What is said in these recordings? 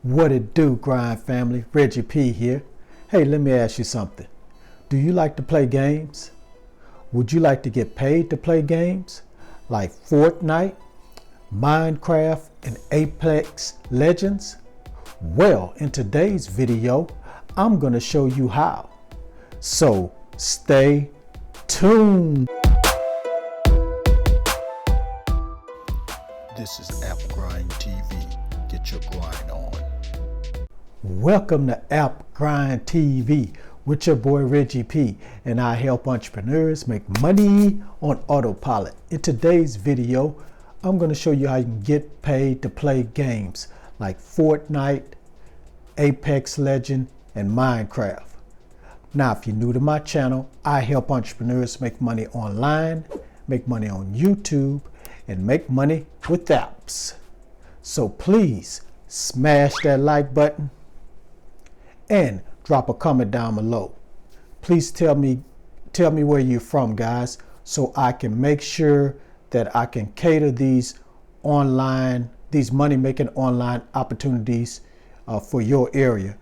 What it do, grind family? Reggie P here. Hey, let me ask you something. Do you like to play games? Would you like to get paid to play games like Fortnite, Minecraft, and Apex Legends? Well, in today's video, I'm going to show you how. So stay tuned. This is App Grind TV. Get your grind on. Welcome to App Grind TV with your boy Reggie P, and I help entrepreneurs make money on autopilot. In today's video, I'm going to show you how you can get paid to play games like Fortnite, Apex Legend, and Minecraft. Now, if you're new to my channel, I help entrepreneurs make money online, make money on YouTube, and make money with apps. So please smash that like button and drop a comment down below. Please tell me where you're from, guys, so I can make sure that I can cater these money-making online opportunities for your area.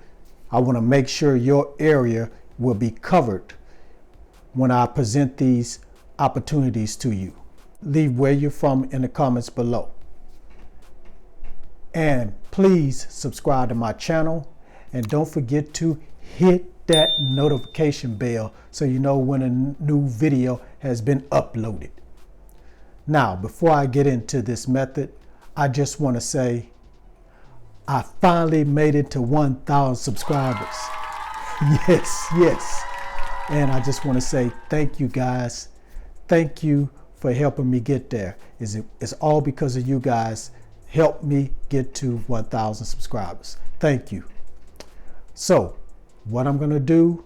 I want to make sure your area will be covered when I present these opportunities to you. Leave where you're from in the comments below. And please subscribe to my channel. And don't forget to hit that notification bell so you know when a new video has been uploaded. Now, before I get into this method, I just want to say I finally made it to 1,000 subscribers. Yes. And I just want to say thank you, guys. Thank you for helping me get there. It's all because of you guys. Help me get to 1,000 subscribers. Thank you. So what I'm going to do,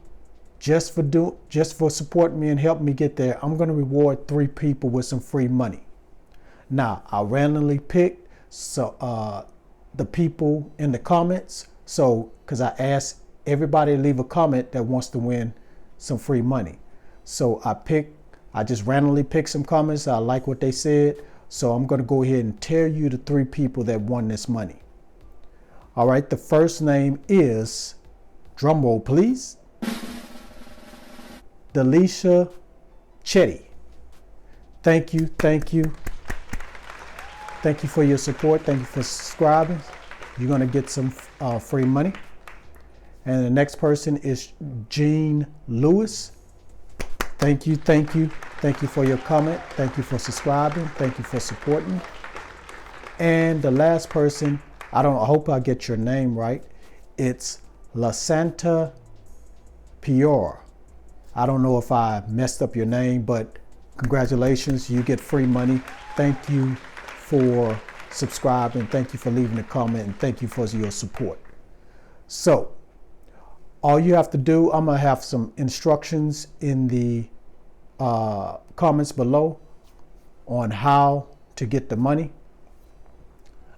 just for supporting me and helping me get there, I'm going to reward 3 people with some free money. Now, I randomly picked the people in the comments. So, because I asked everybody to leave a comment that wants to win some free money. So I just randomly picked some comments. I like what they said. So I'm going to go ahead and tell you the 3 people that won this money. All right. The first name is, drum roll please, Delisha Chetty. Thank you for your support. Thank you for subscribing. You're going to get some free money. And the next person is Jean Lewis. Thank you for your comment. Thank you for subscribing. Thank you for supporting. And the last person, I hope I get your name right. It's La Santa Pior. I don't know if I messed up your name, but congratulations, you get free money. Thank you for subscribing. Thank you for leaving a comment, and thank you for your support. So all you have to do, I'm gonna have some instructions in the comments below on how to get the money.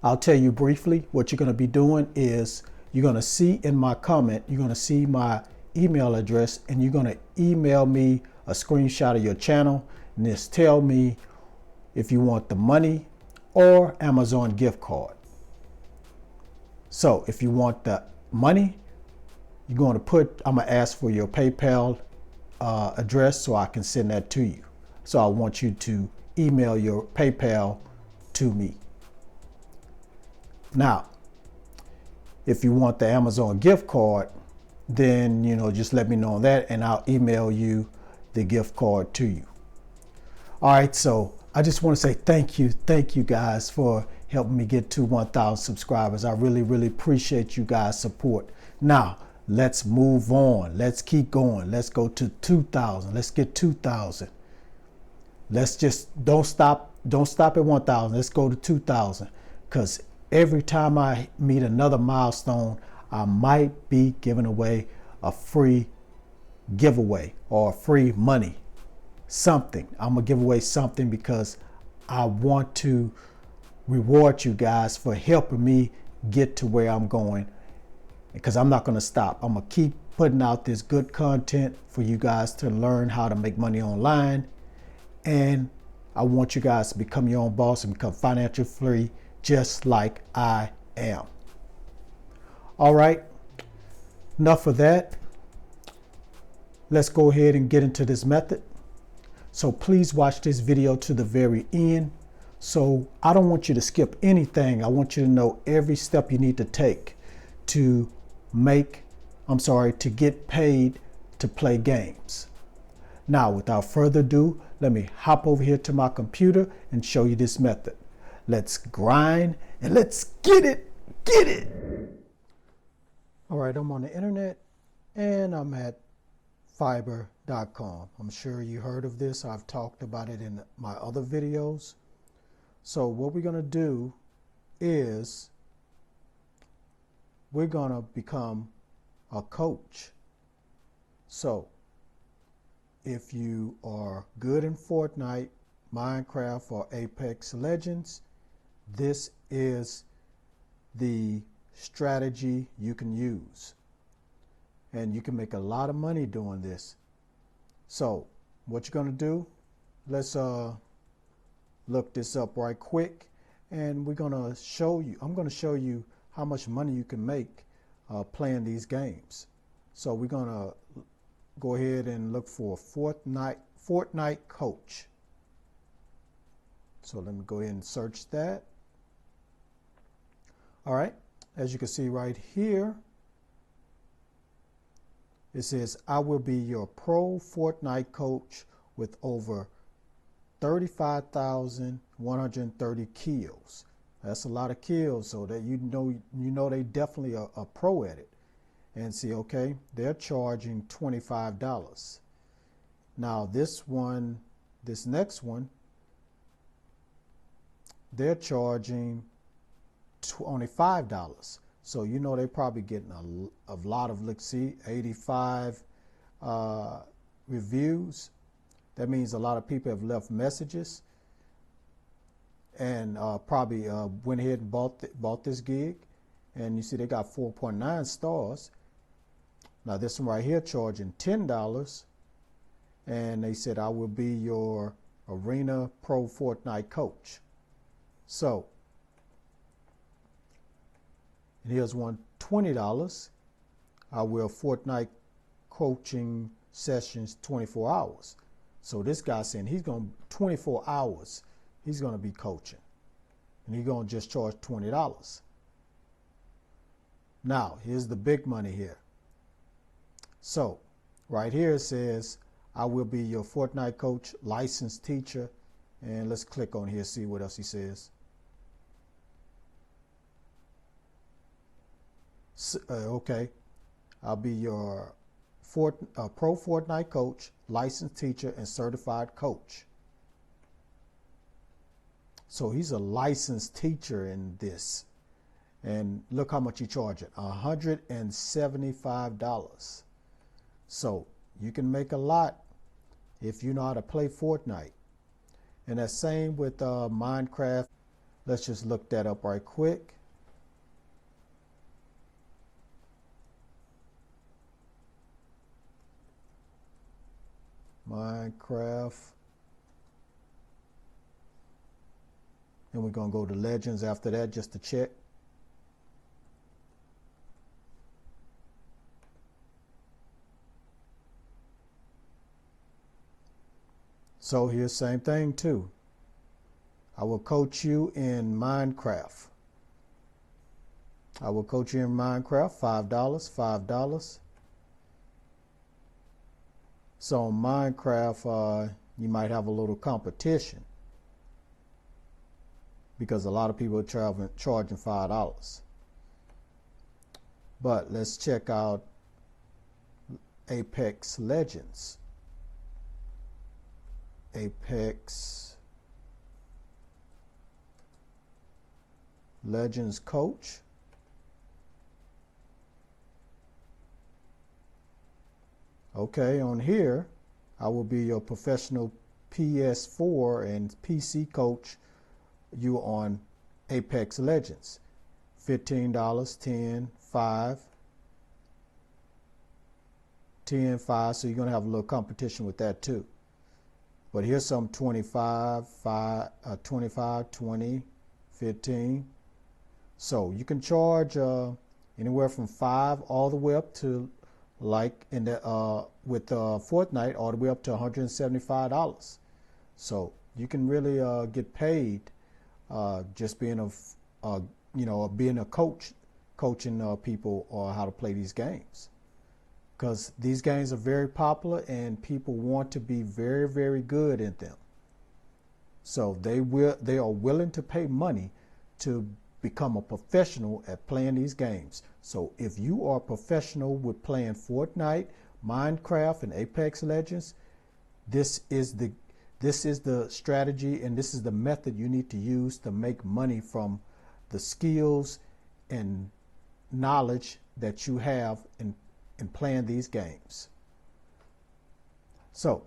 I'll tell you briefly. What you're going to be doing is you're going to see in my comment, you're going to see my email address, and you're going to email me a screenshot of your channel and just tell me if you want the money or Amazon gift card. So if you want the money, I'm going to ask for your PayPal address so I can send that to you. So I want you to email your PayPal to me. Now, if you want the Amazon gift card, then, just let me know that and I'll email you the gift card to you. All right. So I just want to say thank you guys for helping me get to 1,000 subscribers. I really appreciate you guys' support. Now, let's move on. Let's keep going. Let's go to 2,000. Let's get 2,000. Let's just don't stop at 1,000. Let's go to 2,000. Because every time I meet another milestone, I might be giving away a free giveaway or free money. Something. I'm going to give away something because I want to reward you guys for helping me get to where I'm going. Because I'm not going to stop. I'm going to keep putting out this good content for you guys to learn how to make money online. And I want you guys to become your own boss and become financially free just like I am. All right, enough of that. Let's go ahead and get into this method. So please watch this video to the very end. So I don't want you to skip anything. I want you to know every step you need to take to get paid to play games. Now, without further ado, let me hop over here to my computer and show you this method. Let's grind and let's get it. All right, I'm on the internet and I'm at fiverr.com. I'm sure you heard of this. I've talked about it in my other videos. So what we're going to do is we're going to become a coach. So if you are good in Fortnite, Minecraft, or Apex Legends, this is the strategy you can use. And you can make a lot of money doing this. So what you're going to do, let's look this up right quick, and I'm going to show you how much money you can make playing these games. So we're going to go ahead and look for Fortnite coach. So let me go ahead and search that. All right, as you can see right here, it says, I will be your pro Fortnite coach with over 35,130 kills. That's a lot of kills, so that you know they definitely are a pro at it. And see, okay, they're charging $25. Now this next one, they're charging only $5. So you know they're probably getting a lot of, let's see, 85 reviews. That means a lot of people have left messages and probably went ahead and bought this gig. And you see they got 4.9 stars. Now this one right here charging $10. And they said, I will be your Arena Pro Fortnite coach. So and here's one $20. I will Fortnite coaching sessions 24 hours. So this guy's saying he's going to 24 hours. He's going to be coaching, and he's going to just charge $20. Now here's the big money here. So right here it says, I will be your Fortnite coach, licensed teacher, and let's click on here, see what else he says. Okay, I'll be your pro Fortnite coach, licensed teacher, and certified coach. So he's a licensed teacher in this. And look how much he charges, $175. So you can make a lot if you know how to play Fortnite. And that same with Minecraft. Let's just look that up right quick. Minecraft. And we're going to go to Legends after that just to check. So here's the same thing too. I will coach you in Minecraft. I will coach you in Minecraft, $5. So in Minecraft, you might have a little competition because a lot of people are charging $5. But let's check out Apex Legends. Apex Legends coach. Okay, on here, I will be your professional PS4 and PC coach you on Apex Legends. $15, $10, $5, $10, $5, so you're going to have a little competition with that too. But here's some 25, 20, 15. So you can charge anywhere from 5 all the way up to, like in the with Fortnite, all the way up to $175. So you can really get paid just being being a coach, coaching people how to play these games. Because these games are very popular and people want to be very, very good at them. So they are willing to pay money to become a professional at playing these games. So if you are a professional with playing Fortnite, Minecraft, and Apex Legends, this is the strategy and this is the method you need to use to make money from the skills and knowledge that you have in playing these games. So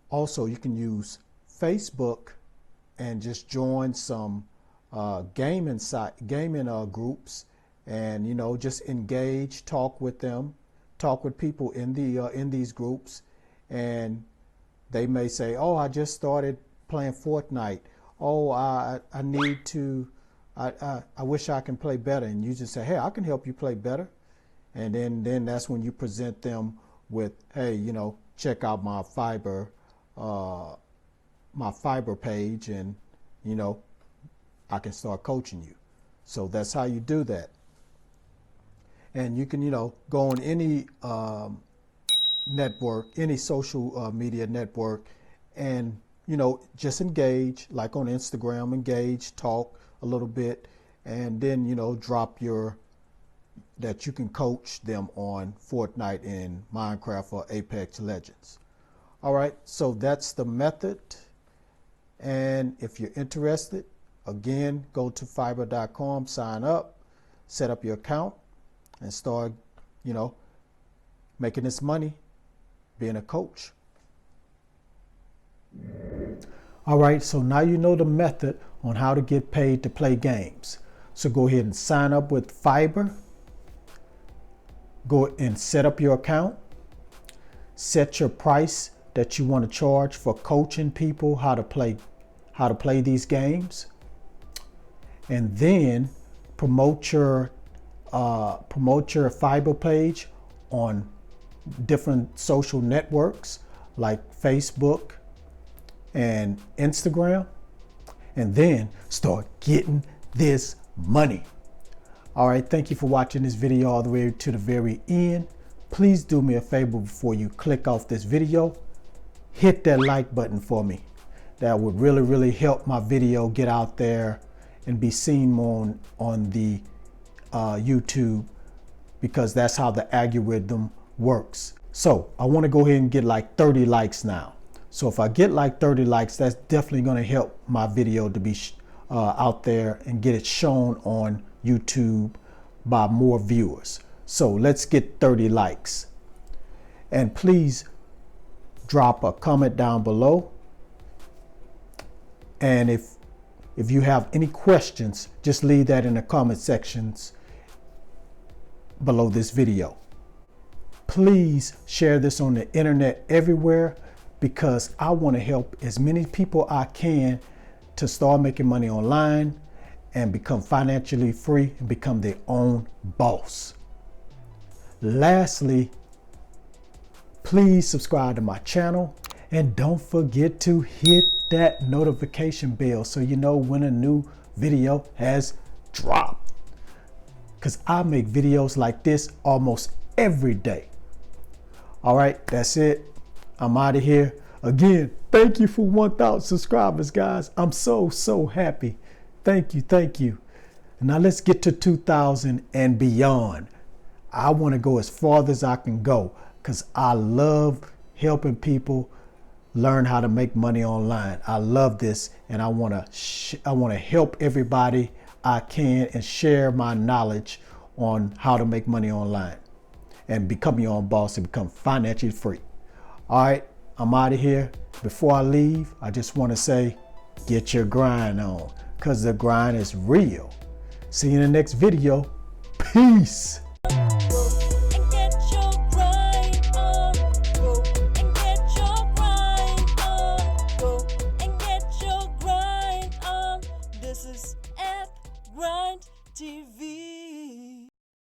also you can use Facebook and just join some gaming groups, and just engage, talk with them, talk with people in these groups, and they may say, oh, I just started playing Fortnite. Oh, I wish I can play better. And you just say, hey, I can help you play better. And then that's when you present them with, hey, check out my Fiverr page, and I can start coaching you. So that's how you do that. And you can go on any network, any social media network, and just engage, like on Instagram, engage, talk a little bit, and then drop that you can coach them on Fortnite and Minecraft or Apex Legends. All right, so that's the method. And if you're interested, again, go to Fiverr.com, sign up, set up your account, and start, making this money being a coach. All right, so now you know the method on how to get paid to play games. So go ahead and sign up with Fiverr. Go and set up your account. Set your price that you want to charge for coaching people how to play these games. And then promote your Fiverr page on different social networks like Facebook and Instagram, and then start getting this money. All right, thank you for watching this video all the way to the very end. Please do me a favor before you click off this video. Hit that like button for me. That would really, really help my video get out there and be seen more on the YouTube, because that's how the algorithm works. So I want to go ahead and get like 30 likes now. So if I get like 30 likes, that's definitely going to help my video to be out there and get it shown on YouTube by more viewers. So let's get 30 likes. And please drop a comment down below. And if you have any questions, just leave that in the comment sections below this video. Please share this on the internet everywhere, because I want to help as many people I can to start making money online and become financially free and become their own boss. Lastly, please subscribe to my channel and don't forget to hit that notification bell so you know when a new video has dropped, because I make videos like this almost every day. All right, that's it. I'm out of here. Again, thank you for 1,000 subscribers, guys. I'm so happy. Thank you, thank you. Now let's get to 2,000 and beyond. I want to go as far as I can go, because I love helping people learn how to make money online. I love this, and I want to help everybody I can and share my knowledge on how to make money online and become your own boss and become financially free. All right, I'm out of here. Before I leave, I just want to say, get your grind on, because the grind is real. See you in the next video. Peace.